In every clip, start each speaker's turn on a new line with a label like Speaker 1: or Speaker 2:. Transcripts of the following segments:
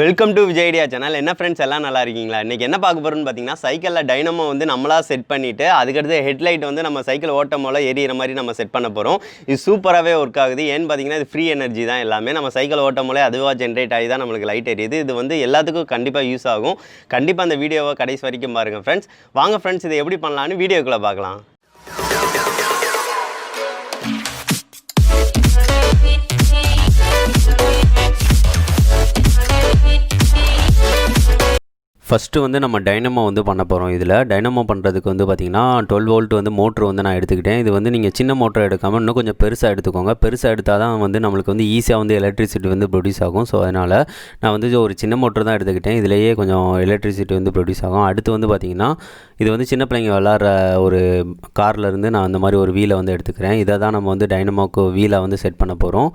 Speaker 1: Welcome to Vijay idea channel. என்ன friends எல்லாம் நல்லா இருக்கீங்களா? இன்றைக்கி என்ன பார்க்க போகிறோன்னு பார்த்தீங்கன்னா, சைக்கிளில் டைனமோ வந்து நம்மளாக செட் பண்ணிவிட்டு அதுக்கடுத்து ஹெட்லைட் வந்து நம்ம சைக்கிள் ஓட்டம் போல் எரியிற மாதிரி நம்ம செட் பண்ண போகிறோம். இது சூப்பராகவே ஒர்க் ஆகுது. ஏன்னு பார்த்தீங்கன்னா, இது ஃப்ரீ எனர்ஜி தான் எல்லாமே. நம்ம சைக்கிள் ஓட்டம் போல அதுவாக ஜென்ரேட் ஆகி தான் நம்மளுக்கு லைட் எரியுது. இது வந்து எல்லாத்துக்கும் கண்டிப்பாக யூஸ் ஆகும். கண்டிப்பாக அந்த வீடியோவை கடைசி வரைக்கும் பாருங்கள் ஃப்ரெண்ட்ஸ். வாங்க ஃப்ரெண்ட்ஸ், இதை எப்படி பண்ணலான்னு வீடியோக்குள்ளே பார்க்கலாம். ஃபஸ்ட்டு வந்து நம்ம டைனமோ வந்து பண்ண போகிறோம். இதில் டைனமோ பண்ணுறதுக்கு வந்து பார்த்திங்கன்னா 12 வோல்ட் வந்து மோட்ரு வந்து நான் எடுத்துக்கிட்டேன். இது வந்து நீங்கள் சின்ன மோட்டர் எடுக்காமல் இன்னும் கொஞ்சம் பெருசாக எடுத்துக்கோங்க. பெருசாக எடுத்தால் தான் வந்து நம்மளுக்கு வந்து ஈஸியாக வந்து எலக்ட்ரிசிட்டி வந்து ப்ரொடியூஸ் ஆகும். ஸோ அதனால் நான் வந்து ஒரு சின்ன மோட்டர் தான் எடுத்துக்கிட்டேன். இதிலேயே கொஞ்சம் எலக்ட்ரிசிட்டி வந்து ப்ரொடியூஸ் ஆகும். அடுத்து வந்து பார்த்திங்கன்னா, இது வந்து சின்ன பிள்ளைங்க விளாட்ற ஒரு கார்லேருந்து நான் அந்த மாதிரி ஒரு வீலை வந்து எடுத்துக்கிறேன். இதை தான் நம்ம வந்து டைனமோக்கு வீலை வந்து செட் பண்ண போகிறோம்.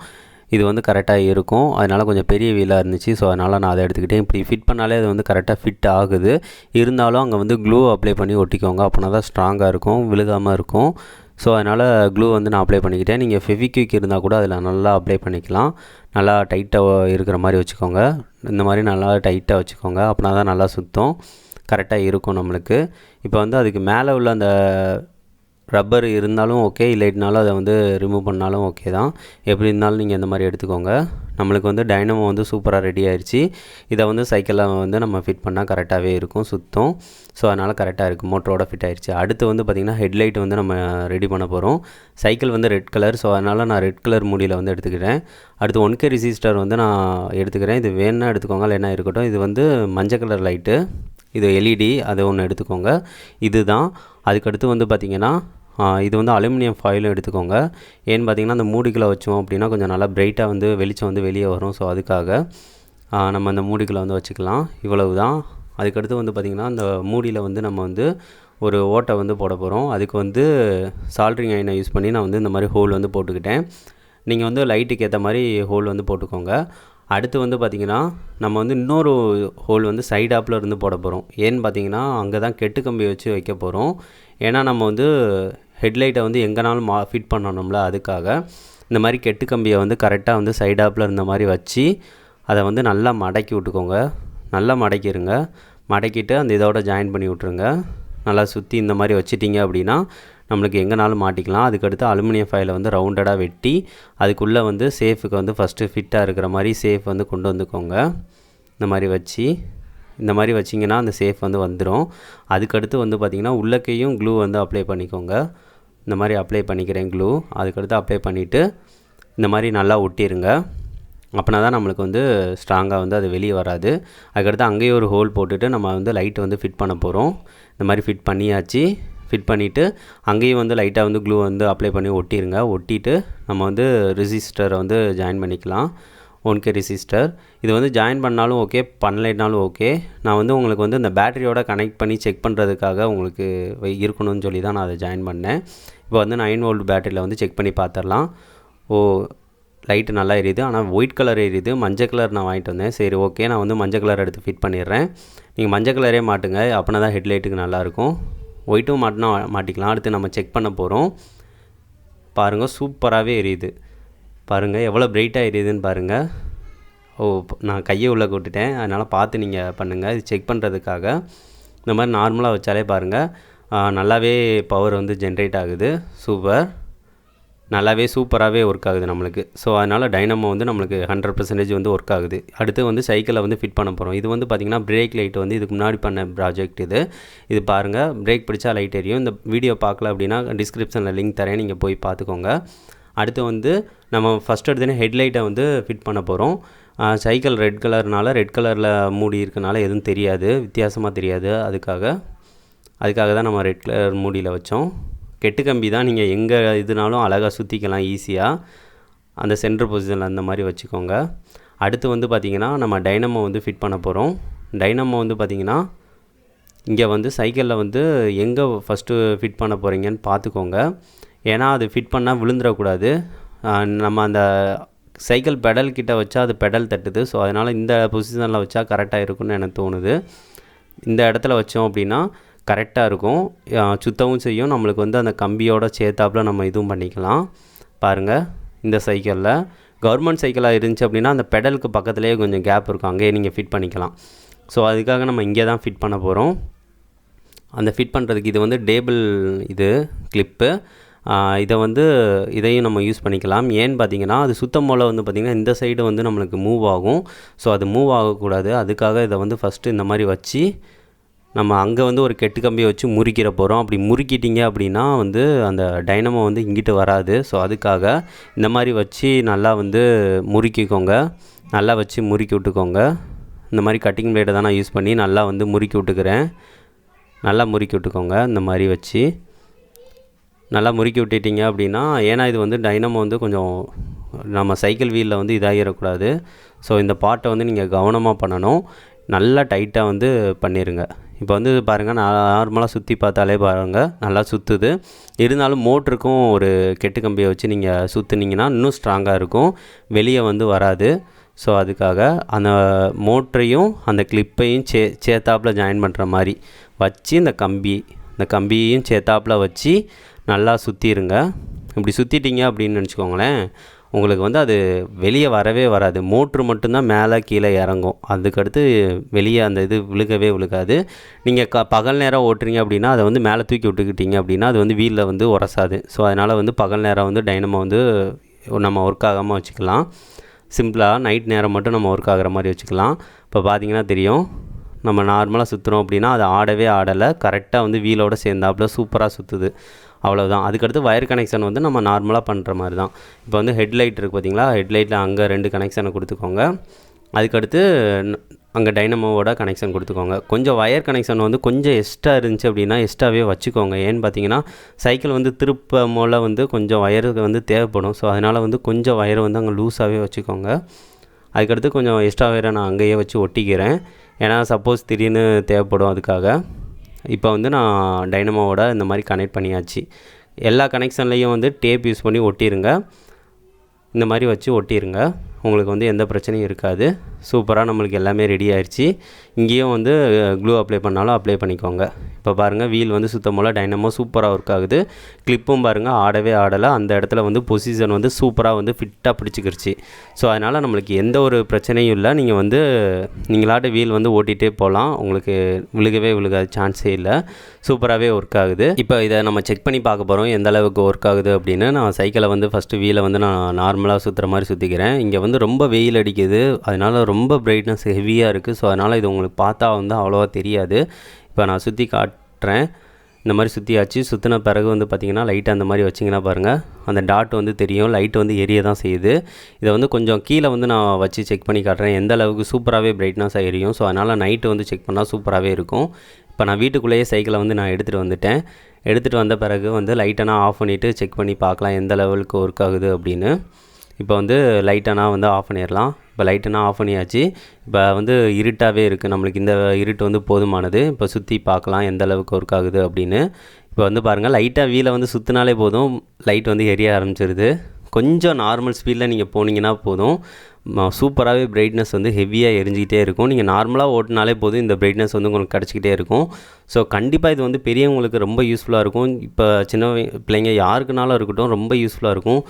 Speaker 1: இது வந்து கரெக்டாக இருக்கும். அதனால் கொஞ்சம் பெரிய வீலாக இருந்துச்சு. ஸோ அதனால் நான் அதை எடுத்துக்கிட்டேன். இப்படி ஃபிட் பண்ணாலே அது வந்து கரெக்டாக ஃபிட் ஆகுது. இருந்தாலும் அங்கே வந்து க்ளூ அப்ளை பண்ணி ஒட்டிக்கோங்க. அப்படின்னா தான் ஸ்ட்ராங்காக இருக்கும், விழுகாமல் இருக்கும். ஸோ அதனால் க்ளூ வந்து நான் அப்ளை பண்ணிக்கிட்டேன். நீங்கள் ஃபெவிக்விக் இருந்தால் கூட அதில் நல்லா அப்ளை பண்ணிக்கலாம். நல்லா டைட்டாக இருக்கிற மாதிரி வச்சுக்கோங்க. இந்த மாதிரி நல்லா டைட்டாக வச்சுக்கோங்க. அப்படின்னா தான் நல்லா சுத்தம் கரெக்டாக இருக்கும் நம்மளுக்கு. இப்போ வந்து அதுக்கு மேலே உள்ள அந்த ரப்பர் இருந்தாலும் ஓகே, இல்லைனாலும் அதை வந்து ரிமூவ் பண்ணாலும் ஓகே தான். எப்படி இருந்தாலும் நீங்கள் இந்த மாதிரி எடுத்துக்கோங்க. நம்மளுக்கு வந்து டைனமோ வந்து சூப்பராக ரெடி ஆயிடுச்சு. இதை வந்து சைக்கிளில் வந்து நம்ம ஃபிட் பண்ணால் கரெக்டாகவே இருக்கும், சுத்தம். ஸோ அதனால் கரெக்டாக இருக்குது, மோட்டரோட ஃபிட் ஆயிடுச்சு. அடுத்து வந்து பார்த்திங்கன்னா, ஹெட்லைட் வந்து நம்ம ரெடி பண்ண போகிறோம். சைக்கிள் வந்து ரெட் கலர். ஸோ அதனால் நான் ரெட் கலர் மூடியில் வந்து எடுத்துக்கிறேன். அடுத்து 1K ரெசிஸ்டர் வந்து நான் எடுத்துக்கிறேன். இது வேணுன்னா எடுத்துக்கோங்க, இல்லைன்னா இருக்கட்டும். இது வந்து மஞ்சள் கலர் லைட்டு, இது LED, அது ஒன்று எடுத்துக்கோங்க. இது தான். அதுக்கடுத்து வந்து பார்த்திங்கன்னா, இது வந்து அலுமினியம் ஃபாயிலும் எடுத்துக்கோங்க. ஏன்னு பார்த்திங்கன்னா, அந்த மூடிக்குள்ளே வச்சோம் அப்படின்னா கொஞ்சம் நல்லா பிரைட்டாக வந்து வெளிச்சம் வந்து வெளியே வரும். ஸோ அதுக்காக நம்ம அந்த மூடிக்குள்ளே வந்து வச்சுக்கலாம். இவ்வளவு தான். அதுக்கடுத்து வந்து பார்த்திங்கன்னா, அந்த மூடியில் வந்து நம்ம வந்து ஒரு ஓட்டை வந்து போட போகிறோம். அதுக்கு வந்து சால்ட்ரிங் அயனை யூஸ் பண்ணி நான் வந்து இந்த மாதிரி ஹோல் வந்து போட்டுக்கிட்டேன். நீங்கள் வந்து லைட்டுக்கு ஏற்ற மாதிரி ஹோல் வந்து போட்டுக்கோங்க. அடுத்து வந்து பார்த்திங்கன்னா, நம்ம வந்து இன்னொரு ஹோல் வந்து சைடாப்பில் இருந்து போட போகிறோம். ஏன்னு பார்த்திங்கன்னா, அங்கே தான் கெட்டு கம்பி வச்சு வைக்க போகிறோம். ஏன்னா நம்ம வந்து ஹெட்லைட்டை வந்து எங்கேனாலும் ஃபிட் பண்ணணும்ல, அதுக்காக இந்த மாதிரி கெட்டு கம்பியை வந்து கரெக்டாக வந்து சைடாப்பில் இருந்த மாதிரி வச்சு அதை வந்து நல்லா மடக்கி விட்டுக்கோங்க. நல்லா மடக்கிடுங்க. மடக்கிட்டு அந்த இதோட ஜாயின் பண்ணி விட்ருங்க. நல்லா சுற்றி இந்த மாதிரி வச்சிட்டிங்க அப்படின்னா நம்மளுக்கு எங்கேனாலும் மாட்டிக்கலாம். அதுக்கடுத்து அலுமினியம் ஃபைலை வந்து ரவுண்டடாக வெட்டி அதுக்குள்ளே வந்து சேஃபுக்கு வந்து ஃபஸ்ட்டு ஃபிட்டாக இருக்கிற மாதிரி சேஃப் வந்து கொண்டு வந்துக்கோங்க. இந்த மாதிரி வச்சு இந்த மாதிரி வச்சிங்கன்னா அந்த சேஃப் வந்து வந்துடும். அதுக்கடுத்து வந்து பார்த்திங்கன்னா, உள்ளக்கையும் க்ளூ வந்து அப்ளை பண்ணிக்கோங்க. இந்த மாதிரி அப்ளை பண்ணிக்கிறேன் க்ளூ. அதுக்கடுத்து அப்ளை பண்ணிவிட்டு இந்த மாதிரி நல்லா ஒட்டிடுங்க. அப்படின்னா தான் நம்மளுக்கு வந்து ஸ்ட்ராங்காக வந்து அது வெளியே வராது. அதுக்கடுத்து அங்கேயே ஒரு ஹோல் போட்டுட்டு நம்ம வந்து லைட்டு வந்து ஃபிட் பண்ண போகிறோம். இந்த மாதிரி ஃபிட் பண்ணியாச்சு. ஃபிட் பண்ணிவிட்டு அங்கேயும் வந்து லைட்டாக வந்து க்ளூ வந்து அப்ளை பண்ணி ஒட்டிடுங்க. ஒட்டிட்டு நம்ம வந்து ரெசிஸ்டரை வந்து ஜாயின் பண்ணிக்கலாம். 1K resistor. இது வந்து ஜாயின் பண்ணாலும் ஓகே, பண்ணலைனாலும் ஓகே. நான் வந்து உங்களுக்கு வந்து இந்த பேட்டரியோட கனெக்ட் பண்ணி செக் பண்ணுறதுக்காக உங்களுக்கு இருக்கணும்னு சொல்லி தான் நான் அதை ஜாயின் பண்ணேன். இப்போ வந்து 9 வோல்ட் பேட்டரியில் வந்து செக் பண்ணி பார்த்துடலாம். லைட்டு நல்லா எரியுது. ஆனால் ஒயிட் கலர் எரியுது. மஞ்சள் கலர் நான் வாங்கிட்டு வந்தேன். சரி ஓகே, நான் வந்து மஞ்சள் கலர் எடுத்து ஃபிட் பண்ணிடுறேன். நீங்கள் மஞ்சள் கலரே மாட்டுங்க, அப்படின்னா தான் ஹெட்லைட்டுக்கு நல்லாயிருக்கும். ஒயிட்டும் மாட்டினா மாட்டிக்கலாம். அடுத்து நம்ம செக் பண்ண போகிறோம். பாருங்கள், சூப்பராகவே எரியுது. பாருங்கள் எவ்வளோ பிரைட்டாக எரியுதுன்னு பாருங்கள். நான் கையை உள்ளே விட்டுட்டேன், அதனால் பார்த்து நீங்கள் பண்ணுங்கள். இது செக் பண்ணுறதுக்காக இந்த மாதிரி நார்மலாக வச்சாலே பாருங்கள் நல்லாவே பவர் வந்து ஜென்ரேட் ஆகுது. நல்லாவே சூப்பராகவே ஒர்க் ஆகுது நம்மளுக்கு. ஸோ அதனால் டைனமோ வந்து நம்மளுக்கு 100% வந்து ஒர்க் ஆகுது. அடுத்து வந்து சைக்கிளை வந்து ஃபிட் பண்ண போகிறோம். இது வந்து பார்த்திங்கன்னா, பிரேக் லைட் வந்து இதுக்கு முன்னாடி பண்ண ப்ராஜெக்ட் இது பாருங்கள். பிரேக் பிடிச்சா லைட் எரியும். இந்த வீடியோ பார்க்கல அப்படின்னா டிஸ்கிரிப்ஷனில் லிங்க் தரேன், நீங்கள் போய் பார்த்துக்கோங்க. அடுத்து வந்து நம்ம ஃபஸ்ட் எடுத்தோன்னே ஹெட்லைட்டை வந்து ஃபிட் பண்ண போகிறோம். சைக்கிள் ரெட் கலர்னால ரெட் கலரில் மூடி இருக்கனால எதுவும் தெரியாது, வித்தியாசமாக தெரியாது. அதுக்காக தான் நம்ம ரெட் கலர் மூடியில் வச்சோம். கெட்டு கம்பி தான், நீங்கள் எங்கே இதுனாலும் அழகாக சுற்றிக்கலாம் ஈஸியாக. அந்த சென்டர் பொசிஷனில் அந்த மாதிரி வச்சுக்கோங்க. அடுத்து வந்து பார்த்திங்கன்னா, நம்ம டைனமோ வந்து ஃபிட் பண்ண போகிறோம். டைனமோ வந்து பார்த்திங்கன்னா, இங்கே வந்து சைக்கிளில் வந்து எங்கே ஃபஸ்ட்டு ஃபிட் பண்ண போகிறீங்கன்னு பார்த்துக்கோங்க. ஏன்னா அது ஃபிட் பண்ணால் விழுந்துடக்கூடாது. நம்ம அந்த சைக்கிள் பெடல் கிட்ட வச்சா அது பெடல் தட்டுது. ஸோ அதனால் இந்த பொசிஷனில் வச்சா கரெக்டாக இருக்கும்னு எனக்கு தோணுது. இந்த இடத்துல வச்சோம் அப்படின்னா கரெக்டாக இருக்கும், சுத்தவும் செய்யும். நம்மளுக்கு வந்து அந்த கம்பியோட சேர்த்தாப்புல நம்ம இதுவும் பண்ணிக்கலாம். பாருங்கள் இந்த சைக்கிளில். கவர்மெண்ட் சைக்கிளாக இருந்துச்சு அப்படின்னா அந்த பெடலுக்கு பக்கத்துலேயே கொஞ்சம் கேப் இருக்கும், அங்கேயே நீங்கள் ஃபிட் பண்ணிக்கலாம். ஸோ அதுக்காக நம்ம இங்கே தான் ஃபிட் பண்ண போகிறோம். அந்த ஃபிட் பண்ணுறதுக்கு இது வந்து டேபிள் இது கிளிப்பு. இதையும் நம்ம யூஸ் பண்ணிக்கலாம். ஏன்னு பார்த்தீங்கன்னா அது சுத்தம் போல் வந்து பார்த்திங்கன்னா இந்த சைடு வந்து நம்மளுக்கு மூவ் ஆகும். ஸோ அது மூவ் ஆகக்கூடாது. அதுக்காக இதை வந்து ஃபஸ்ட்டு இந்த மாதிரி வச்சு நம்ம அங்கே வந்து ஒரு கெட்டு கம்பியை வச்சு முறிக்கிற போகிறோம். அப்படி முறுக்கிட்டிங்க அப்படின்னா வந்து அந்த டைனமோ வந்து இங்கிட்டு வராது. ஸோ அதுக்காக இந்த மாதிரி வச்சு நல்லா வந்து முறுக்கிக்கோங்க. நல்லா வச்சு முறுக்கி விட்டுக்கோங்க. இந்த மாதிரி கட்டிங் பிளேடை தான் நான் யூஸ் பண்ணி நல்லா வந்து முறுக்கி விட்டுக்கிறேன். நல்லா முறுக்கி விட்டுக்கோங்க. இந்த மாதிரி வச்சு நல்லா முறுக்கி விட்டுட்டிங்க அப்படின்னா, ஏன்னா இது வந்து டைனமோ வந்து கொஞ்சம் நம்ம சைக்கிள் வீலில் வந்து இதாகிடக்கூடாது. ஸோ இந்த பார்ட்டை வந்து நீங்கள் கவனமாக பண்ணணும். நல்லா டைட்டாக வந்து பண்ணிடுங்க. இப்போ வந்து பாருங்கள், நார்மலாக சுற்றி பார்த்தாலே பாருங்கள் நல்லா சுற்றுது. இருந்தாலும் மோட்டருக்கும் ஒரு கெட்டு கம்பியை வச்சு நீங்கள் சுற்றுனீங்கன்னா இன்னும் ஸ்ட்ராங்காக இருக்கும், வெளியே வந்து வராது. ஸோ அதுக்காக அந்த மோட்டரையும் அந்த கிளிப்பையும் சேர்த்தாப்பில் ஜாயின் பண்ணுற மாதிரி வச்சு இந்த கம்பியையும் சேர்த்தாப்பில் வச்சு நல்லா சுற்றிடுங்க. இப்படி சுற்றிட்டிங்க அப்படின்னு நினச்சிக்கோங்களேன், உங்களுக்கு வந்து அது வெளியே வரவே வராது. மோட்ரு மட்டும்தான் மேலே கீழே இறங்கும். அதுக்கடுத்து வெளியே அந்த இது விழுகாது. நீங்கள் பகல் நேரம் ஓட்டுறீங்க அப்படின்னா அதை வந்து மேலே தூக்கி விட்டுக்கிட்டீங்க அப்படின்னா அது வந்து வீலில் வந்து உரசாது. ஸோ அதனால் வந்து பகல் நேரம் வந்து டைனமோ வந்து நம்ம ஒர்க் ஆகாமல் வச்சுக்கலாம். சிம்பிளாக நைட் நேரம் மட்டும் நம்ம ஒர்க் ஆகிற மாதிரி வச்சுக்கலாம். இப்போ பார்த்தீங்கன்னா தெரியும், நம்ம நார்மலாக சுற்றுறோம் அப்படின்னா அது ஆடலை. கரெக்டாக வந்து வீலோடு சேர்ந்தாப்புல சூப்பராக சுற்றுது. அவ்வளோதான். அதுக்கடுத்து வயர் கனெக்ஷன் வந்து நம்ம நார்மலாக பண்ணுற மாதிரி தான். இப்போ வந்து ஹெட்லைட் இருக்குது பார்த்தீங்களா, ஹெட்லைட்டில் அங்கே 2 கனெக்ஷனை கொடுத்துக்கோங்க. அதுக்கடுத்து அங்கே டைனமோவோட கனெக்ஷன் கொடுத்துக்கோங்க. கொஞ்சம் வயர் கனெக்ஷன் வந்து கொஞ்சம் எக்ஸ்ட்ரா இருந்துச்சு அப்படின்னா எக்ஸ்ட்ராவே வச்சுக்கோங்க. ஏன்னு பார்த்தீங்கன்னா சைக்கிள் வந்து திருப்ப போல் வந்து கொஞ்சம் வயருக்கு வந்து தேவைப்படும். ஸோ அதனால் வந்து கொஞ்சம் வயரை வந்து அங்கே லூஸாகவே வச்சுக்கோங்க. அதுக்கடுத்து கொஞ்சம் எக்ஸ்ட்ரா வயரை நான் அங்கேயே வச்சு ஒட்டிக்கிறேன். ஏன்னா சப்போஸ் திடீர்னு தேவைப்படும் அதுக்காக. இப்போ வந்து நான் டைனமோவோட இந்த மாதிரி கனெக்ட் பண்ணியாச்சு. எல்லா கனெக்ஷன்லேயும் வந்து டேப் யூஸ் பண்ணி ஒட்டிடுங்க. இந்த மாதிரி வச்சு ஒட்டிடுங்க. உங்களுக்கு வந்து எந்த பிரச்சனையும் இருக்காது. சூப்பராக நம்மளுக்கு எல்லாமே ரெடி ஆயிடுச்சு. இங்கேயும் வந்து க்ளூ அப்ளை பண்ணாலும் அப்ளை பண்ணிக்கோங்க. இப்போ பாருங்கள், வீல் வந்து சுத்தம் போல் டைனமோ சூப்பராக ஒர்க் ஆகுது. கிளிப்பும் பாருங்கள் ஆடலை. அந்த இடத்துல வந்து பொசிஷன் வந்து சூப்பராக வந்து ஃபிட்டாக பிடிச்சிக்கிருச்சு. ஸோ அதனால் நம்மளுக்கு எந்த ஒரு பிரச்சனையும் இல்லை. நீங்கள் வந்து நீங்களாட்ட வீல் வந்து ஓட்டிகிட்டே போகலாம். உங்களுக்கு விழுகாது, சான்ஸே இல்லை. சூப்பராகவே ஒர்க் ஆகுது. இப்போ இதை நம்ம செக் பண்ணி பார்க்க போகிறோம் எந்த அளவுக்கு ஒர்க் ஆகுது அப்படின்னு. நான் சைக்கிளை வந்து ஃபஸ்ட்டு வீலை வந்து நான் நார்மலாக சுற்றுற மாதிரி சுற்றிக்கிறேன். இங்கே வந்து ரொம்ப வெயில் அடிக்குது, அதனால் ரொம்ப பிரைட்னஸ் ஹெவியாக இருக்குது. ஸோ அதனால் இது உங்களுக்கு பார்த்தா வந்து அவ்வளோவா தெரியாது. இப்போ நான் சுற்றி காட்டுறேன். இந்த மாதிரி சுற்றியாச்சு. சுற்றின பிறகு வந்து பார்த்திங்கன்னா லைட்டாக அந்த மாதிரி வச்சிங்கன்னா பாருங்கள், அந்த டாட் வந்து தெரியும். லைட் வந்து எரிய தான் செய்யுது. இதை வந்து கொஞ்சம் கீழே வந்து நான் வச்சு செக் பண்ணி காட்டுறேன் எந்த அளவுக்கு சூப்பராகவே பிரைட்னஸாக எரியும். ஸோ அதனால் நைட்டு வந்து செக் பண்ணால் சூப்பராகவே இருக்கும். இப்போ நான் வீட்டுக்குள்ளேயே சைக்கிளை வந்து நான் எடுத்துகிட்டு வந்துட்டேன். எடுத்துகிட்டு வந்த பிறகு வந்து லைட்டை நான் ஆஃப் பண்ணிவிட்டு செக் பண்ணி பார்க்கலாம் எந்த லெவலுக்கு ஒர்க் ஆகுது அப்படின்னு. இப்போ வந்து லைட்டை நான் வந்து ஆஃப் பண்ணிடலாம். இப்போ லைட்டை நான் ஆஃப் பண்ணியாச்சு. இப்போ வந்து இருட்டாகவே இருக்குது, நம்மளுக்கு இந்த இருட்டு வந்து போதுமானது. இப்போ சுற்றி பார்க்கலாம் எந்த அளவுக்கு ஒர்க் ஆகுது அப்படின்னு. இப்போ வந்து பாருங்கள், லைட்டாக வீலை வந்து சுற்றினாலே போதும், லைட் வந்து எரிய ஆரம்பிச்சிருது. கொஞ்சம் நார்மல் ஸ்பீடில் நீங்கள் போனீங்கன்னா போதும், சூப்பராகவே பிரைட்னஸ் வந்து ஹெவியாக எரிஞ்சிக்கிட்டே இருக்கும். நீங்கள் நார்மலாக ஓட்டினாலே போதும், இந்த பிரைட்னஸ் வந்து உங்களுக்கு கிடச்சிக்கிட்டே இருக்கும். ஸோ கண்டிப்பாக இது வந்து பெரியவங்களுக்கு ரொம்ப யூஸ்ஃபுல்லாக இருக்கும். இப்போ சின்ன பிள்ளைங்க யாருக்குனாலும் இருக்கட்டும், ரொம்ப யூஸ்ஃபுல்லாக இருக்கும்.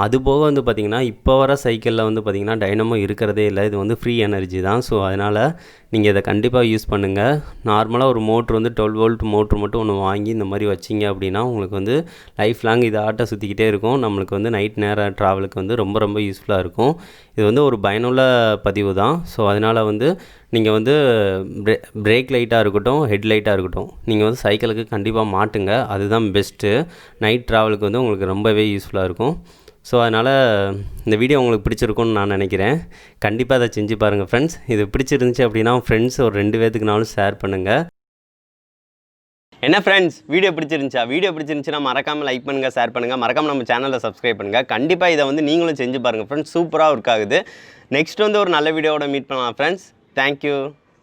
Speaker 1: அதுபோக வந்து பார்த்திங்கன்னா இப்போ வர சைக்கிளில் வந்து பார்த்திங்கன்னா டைனமோ இருக்கிறதே இல்லை. இது வந்து ஃப்ரீ எனர்ஜி தான். ஸோ அதனால் நீங்கள் இதை கண்டிப்பாக யூஸ் பண்ணுங்கள். நார்மலாக ஒரு மோட்ரு வந்து 12 வோல்ட் மோட்ரு மட்டும் ஒன்று வாங்கி இந்த மாதிரி வச்சிங்க அப்படின்னா உங்களுக்கு வந்து லைஃப் லாங் இது ஆட்டை சுற்றிக்கிட்டே இருக்கும். நம்மளுக்கு வந்து நைட் நேர ட்ராவலுக்கு வந்து ரொம்ப ரொம்ப யூஸ்ஃபுல்லாக இருக்கும். இது வந்து ஒரு பயனுள்ள பதிவு தான். ஸோ அதனால் வந்து நீங்கள் வந்து பிரேக் லைட்டாக இருக்கட்டும், ஹெட் லைட்டாக இருக்கட்டும், நீங்கள் வந்து சைக்கிளுக்கு கண்டிப்பாக மாட்டுங்க. அதுதான் பெஸ்ட்டு. நைட் ட்ராவலுக்கு வந்து உங்களுக்கு ரொம்பவே யூஸ்ஃபுல்லாக இருக்கும். ஸோ அதனால் இந்த வீடியோ உங்களுக்கு பிடிச்சிருக்கும்னு நான் நினைக்கிறேன். கண்டிப்பாக அதை செஞ்சு பாருங்கள் ஃப்ரெண்ட்ஸ். இது பிடிச்சிருந்துச்சி அப்படின்னா ஃப்ரெண்ட்ஸ் ஒரு 2 பேத்துக்குனாலும் ஷேர் பண்ணுங்கள். என்ன ஃப்ரெண்ட்ஸ், வீடியோ பிடிச்சிருந்துச்சுன்னா மறக்காமல் லைக் பண்ணுங்கள், ஷேர் பண்ணுங்கள், மறக்காமல் நம்ம சேனலில் சப்ஸ்கிரைப் பண்ணுங்கள். கண்டிப்பாக இதை வந்து நீங்களும் செஞ்சு பாருங்கள் ஃப்ரெண்ட்ஸ். சூப்பராக ஒர்க் ஆகுது. நெக்ஸ்ட் வந்து ஒரு நல்ல வீடியோவோட மீட் பண்ணலாம் ஃப்ரெண்ட்ஸ். தேங்க்யூ.